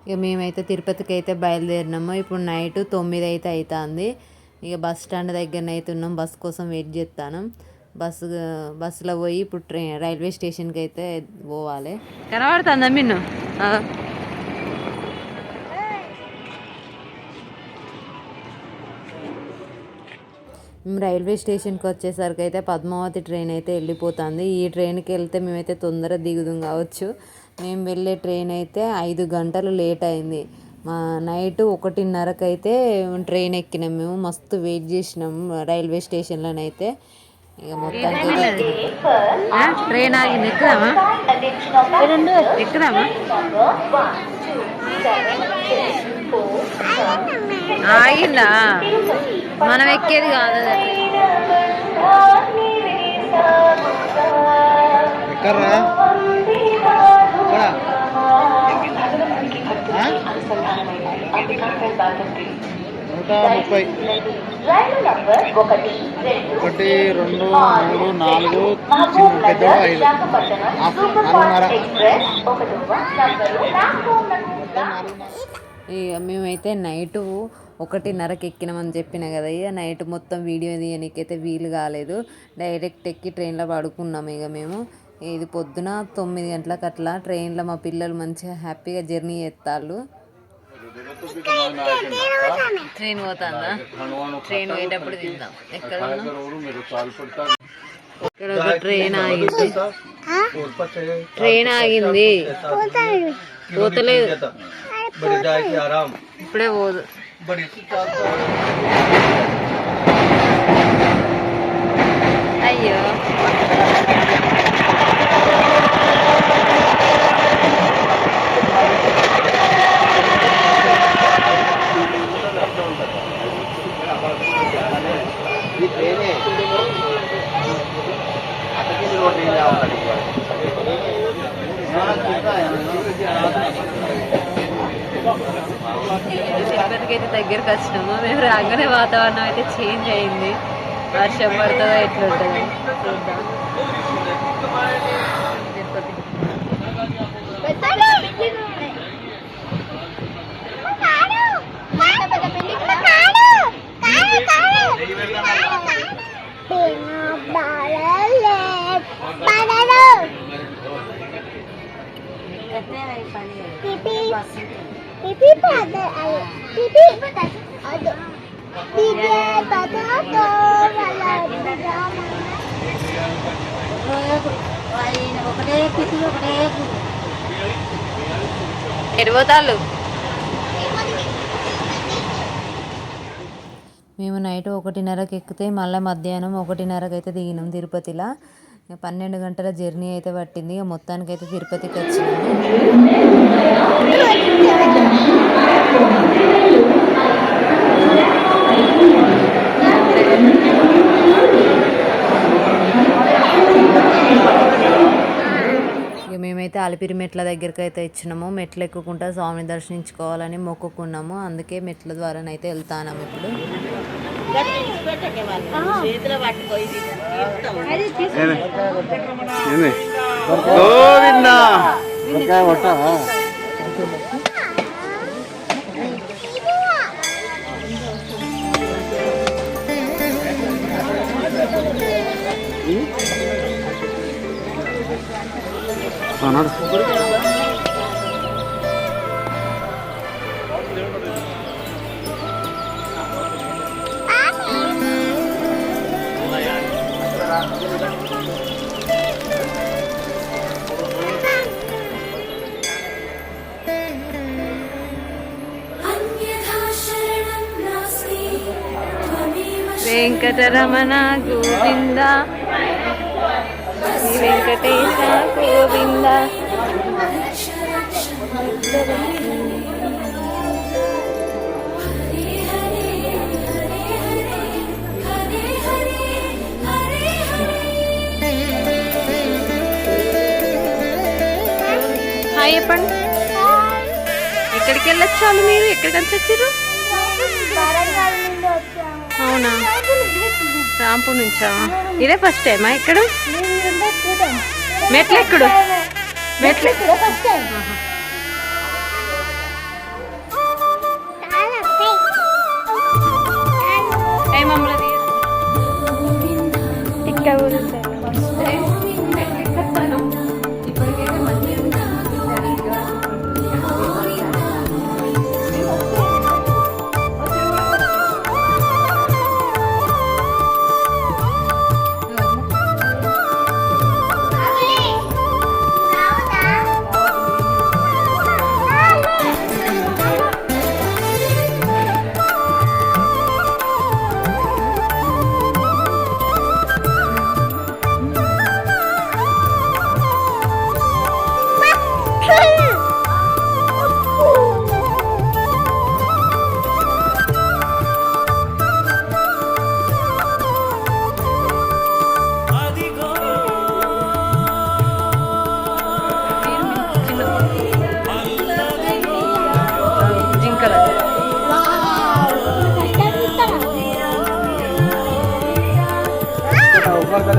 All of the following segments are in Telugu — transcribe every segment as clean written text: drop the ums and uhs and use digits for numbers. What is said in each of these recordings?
ఇక మేమైతే తిరుపతికి అయితే బయలుదేరినాము. ఇప్పుడు నైట్ 9 అయితే అవుతుంది. ఇక బస్ స్టాండ్ దగ్గరనైతే ఉన్నాం. బస్ కోసం వెయిట్ చేస్తాను. బస్సులో పోయి ఇప్పుడు రైల్వే స్టేషన్కి అయితే పోవాలి. కనబడుతుందా మిన్ను? మేము రైల్వే స్టేషన్కి వచ్చేసరికి అయితే పద్మావతి ట్రైన్ అయితే వెళ్ళిపోతుంది. ఈ ట్రైన్కి వెళ్తే మేమైతే తొందరగా దిగుదాం కావచ్చు. మేము వెళ్ళే ట్రైన్ అయితే 5 గంటలు లేట్ అయింది. నైట్ 1:30కి అయితే ట్రైన్ ఎక్కినాం. మేము మస్తు వెయిట్ చేసినాం రైల్వే స్టేషన్లోనైతే. ఇక మొత్తానికి ట్రైన్ ఆగింది. ఎక్కుదామా? ఎక్కుదామా? ఆగిందా? మనం ఎక్కేది కాదు. ఇక మేమైతే నైటు 1:30కి ఎక్కినామని చెప్పిన కదా. ఇక నైట్ మొత్తం వీడియో తీయడానికైతే వీలు కాలేదు. డైరెక్ట్ ఎక్కి ట్రైన్లో పడుకున్నాము. ఇక మేము ఇది పొద్దున 9 గంటలకు అట్లా ట్రైన్లో మా పిల్లలు మంచిగా హ్యాపీగా జర్నీ చేస్తారు. ట్రైన్ పోతుందా? ట్రైన్ పోయేటప్పుడు తిందాం. ఎక్కడ ఇక్కడ ఒక ట్రైన్ ఆగింది. ట్రైన్ ఆగింది, పోతలేదు. ఇప్పుడే పోదు. అయ్యో తిరుపతికి అయితే దగ్గరకు వచ్చినాము. మేము రాగానే వాతావరణం అయితే చేంజ్ అయింది. వర్షం పడుతుందో ఎట్లుంటుంది చూద్దాం. ఎడిపోతాళ్ళు. మేము నైట్ 1:30కి ఎక్కితే మళ్ళీ మధ్యాహ్నం 1:30కి అయితే దిగినాం తిరుపతిలో. 12 గంటల జర్నీ అయితే పట్టింది. ఇక మొత్తానికి అయితే తిరుపతికి వచ్చినాము. ఇక మేమైతే అలిపిరి మెట్ల దగ్గరికి అయితే ఇచ్చినాము. మెట్లు ఎక్కుకుంటా స్వామిని దర్శించుకోవాలని మొక్కుకున్నాము. అందుకే మెట్ల ద్వారానైతే వెళ్తాము. ఇప్పుడు వెంకటరమణ గోవింద, శ్రీ వెంకటేశ గోవింద. హాయ్ చెప్పండి. ఎక్కడికి వెళ్ళొచ్చారు మీరు? ఎక్కడికి వచ్చారు? అవునా, రాంపూర్ నుంచా? ఇదే ఫస్ట్ టైమా ఇక్కడ? మెట్లెక్కుడు ఇది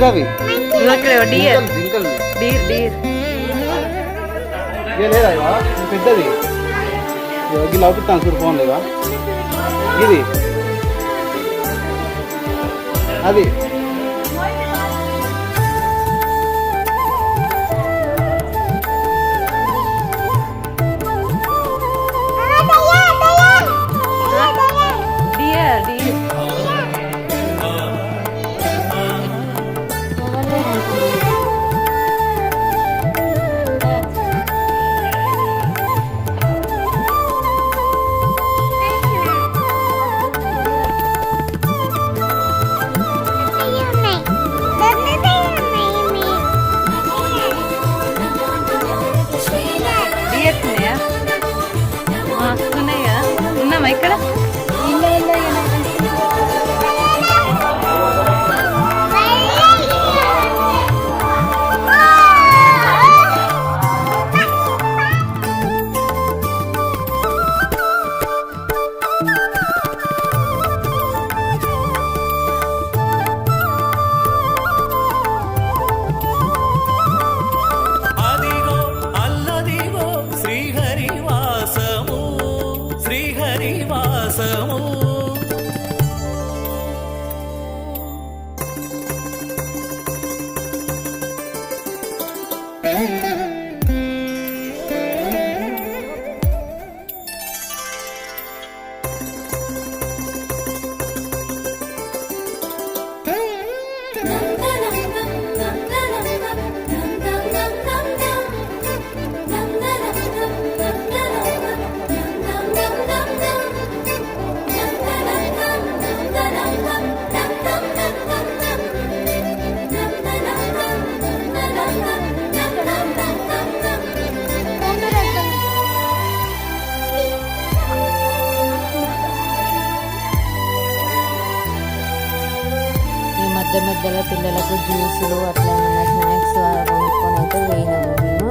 రవి లేదా పెద్దది గిల్ అవుతాను చూడు ఫోన్ లేదా ఇది అది ఇక్కడ మధ్య మధ్యలో పిల్లలకు జ్యూసులు అట్లా ఏమైనా స్నాక్స్ కొనుక్కొని అయితే పోయినాము మేము.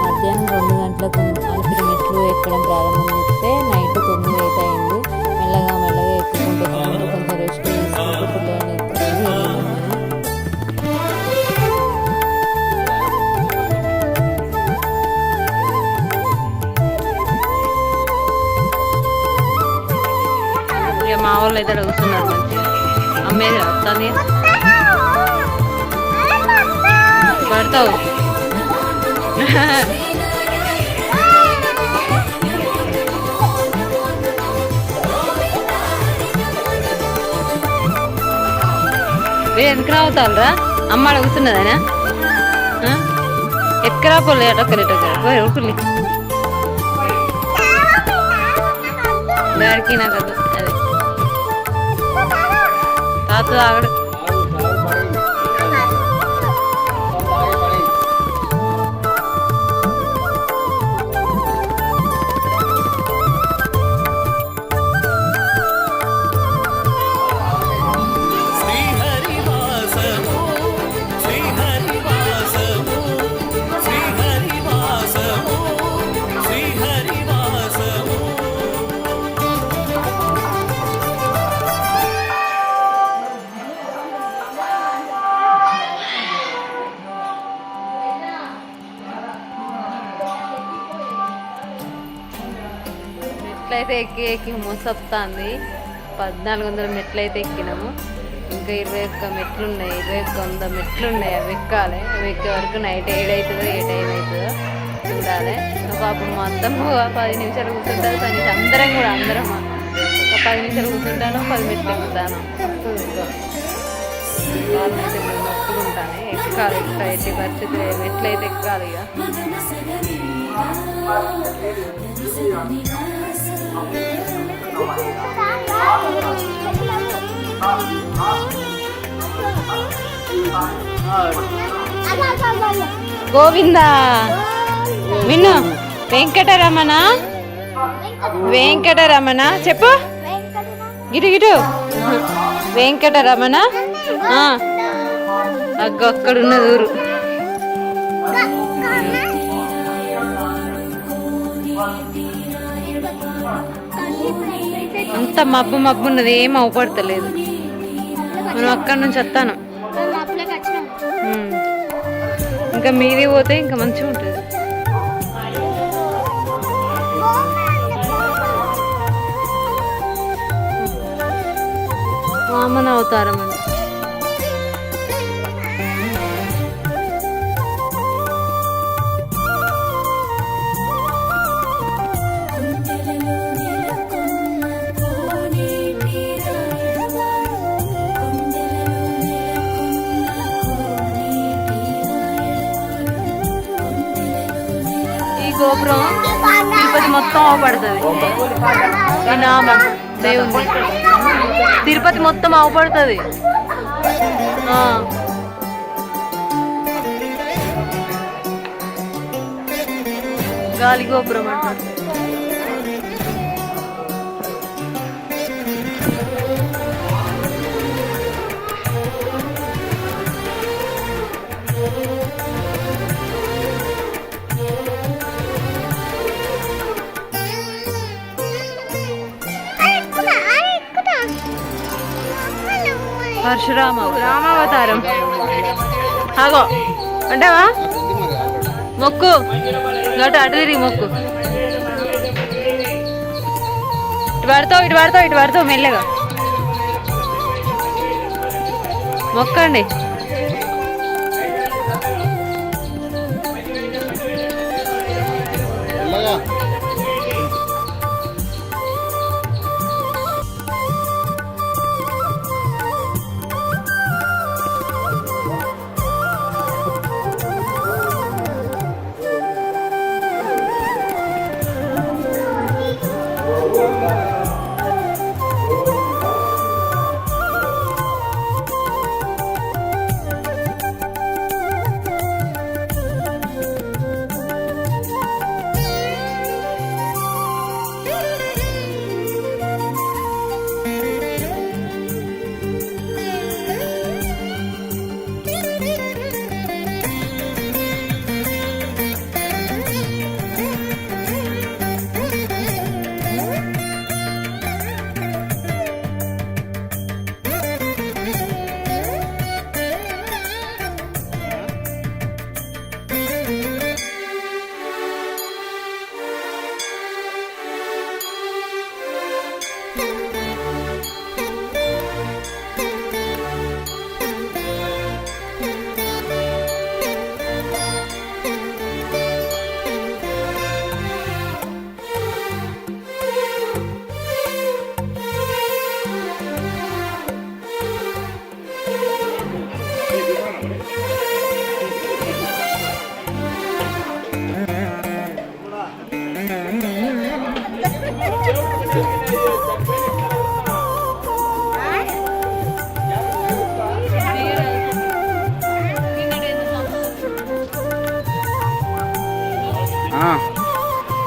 మధ్యాహ్నం 2 గంటలకు అలిపిరి మెట్లు ఎక్కడం ప్రారంభం చేస్తే నైట్ 9 అయితే అయింది. మెల్లగా మెల్లగా ఎక్కుకుంటే కొంచెం రెస్ట్ తీసుకుంటూ పిల్లల్ని ఎత్తుకొని వెళ్ళినాము మేము. ఇక మా వాళ్ళు అయితే అడుగుతున్నారు మంచిగా అమ్మేది వస్తుంది పడతావు ఎందుకు రావుతావురా అమ్మ అడుగుతున్నదనా ఎక్కరా పోలే అటొక్కరు ఉరుకుల్ని డాడికి నాకు అది తాత తాగడు మెట్లయితే ఎక్కి మోసొస్తుంది. 1400 మెట్లయితే ఎక్కినాము. ఇంకా 21 మెట్లు ఉన్నాయి, 2100 మెట్లు ఉన్నాయి. అవి ఎక్కాలి. అవి ఎక్కే వరకు నైట్ 7 అవుతుందో ఏ టైం అవుతుందో చూడాలి. పాపం మొత్తం 10 నిమిషాలు కూర్చుంటారు. అందరం కూడా అందరం ఒక 10 నిమిషాలు కూర్చుంటాను, 10 మెట్లు ఎక్కుతాను. మొక్కులు ఉంటాను. ఎక్కాలి, ఇంకా ఎట్టి పరిస్థితులు మెట్లయితే ఎక్కాలి. గోవిందా విను. వెంకటరమణ వెంకటరమణ చెప్పు. గిటు గిటు వెంకటరమణ అగ్గ అక్కడున్న ఊరు. అంత మబ్బు మబ్బు ఉన్నది, ఏం అవపడతలేదు. మనం అక్కడి నుంచి వస్తాను. ఇంకా మీది పోతే ఇంకా మంచిగా ఉంటుంది. వామన అవతారం అని. గోపురం తిరుపతి మొత్తం అవపడుతుంది. ఈ నామం దేవుంది తిరుపతి మొత్తం అవపడుతుంది. గాలి గోపురం అంటారు. పరశురామ రామావతారం. ఆగో అంటావా? మొక్కు గటు అటు తిరిగి మొక్కు. ఇటు పడతావు మెల్లగా మొక్కండి.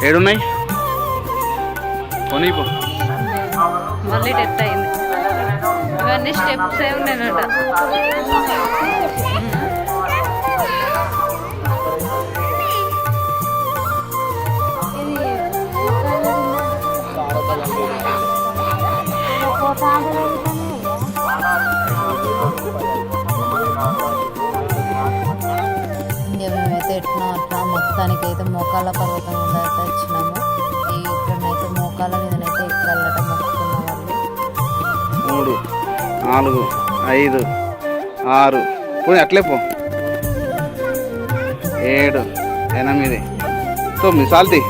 ఏడున్నాయి పోనీ మళ్ళీ డెత్ అయింది. ఇవన్నీ స్టెప్స్ ఏ ఉన్నాయన్నట. ఇంకా మేమైతే ఎట్లా అట్లా మొత్తానికైతే మోకాళ్ళ పర్వతం ఉందట వచ్చినాము. ఇక్కడనైతే మోకాళ్ళ మీదనైతే ఎక్కాలట మొక్కుకున్న వాళ్ళు. 3, 4, 5, 6 పోయి అట్లే పో 7, 8, 9 సాల్తీ.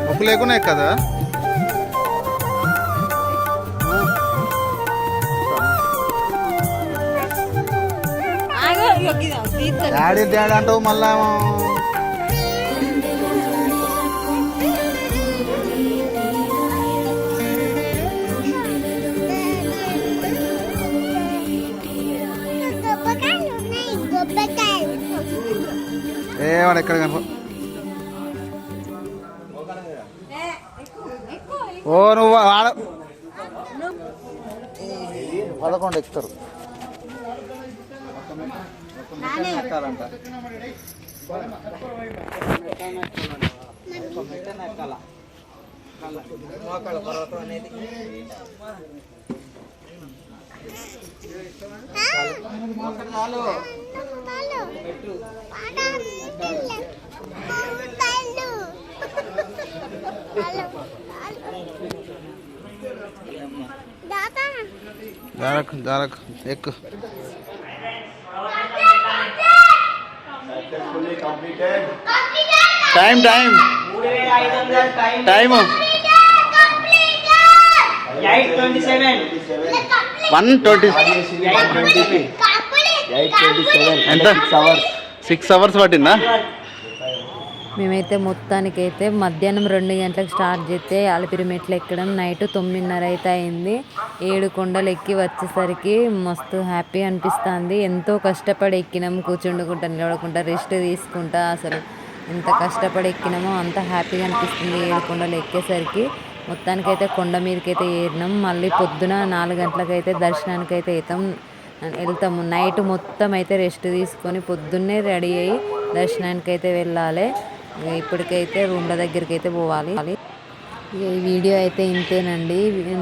మొక్కు లేకున్నాయి కదా. డాడీ డాడీ అంటావు మళ్ళా. ఏమన్నా ఎక్కడ కనుక ఓ నువ్వు ఆడ 11 ఎక్కుతారు. జారక్ జారక్ ఎక్కు. Time time time 1:20. ఎంత 6 hours పట్టిందా? మేమైతే మొత్తానికైతే మధ్యాహ్నం 2 గంటలకు స్టార్ట్ చేస్తే అలిపిరి మెట్లు ఎక్కడం నైట్ 9:30 అయితే అయింది. 7 కొండలు ఎక్కి వచ్చేసరికి మస్తు హ్యాపీ అనిపిస్తుంది. ఎంతో కష్టపడి ఎక్కినాం, కూర్చుండుకుంటా నిలబడుకుంటా రెస్ట్ తీసుకుంటా. అసలు ఎంత కష్టపడి ఎక్కినామో అంత హ్యాపీగా అనిపిస్తుంది 7 కొండలు ఎక్కేసరికి. మొత్తానికైతే కొండ మీదకైతే ఏరినాం. మళ్ళీ పొద్దున 4 గంటలకైతే దర్శనానికి అయితే వెళ్తాము. నైట్ మొత్తం అయితే రెస్ట్ తీసుకొని పొద్దున్నే రెడీ అయ్యి దర్శనానికి అయితే వెళ్ళాలి. ఇప్పటికైతే రూమ్ల దగ్గరికి అయితే పోవాలి. ఈ వీడియో అయితే ఇంతేనండి.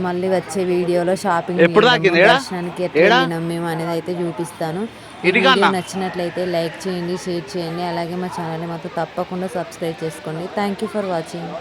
మళ్ళీ వచ్చే వీడియోలో షాపింగ్ దర్శనానికి ఎట్లా వెళ్ళినాం మేము అనేది అయితే చూపిస్తాను. ఈ వీడియో నచ్చినట్లయితే లైక్ చేయండి, షేర్ చేయండి. అలాగే మా ఛానల్ని మాత్రం తప్పకుండా సబ్స్క్రైబ్ చేసుకోండి. Thank you for watching.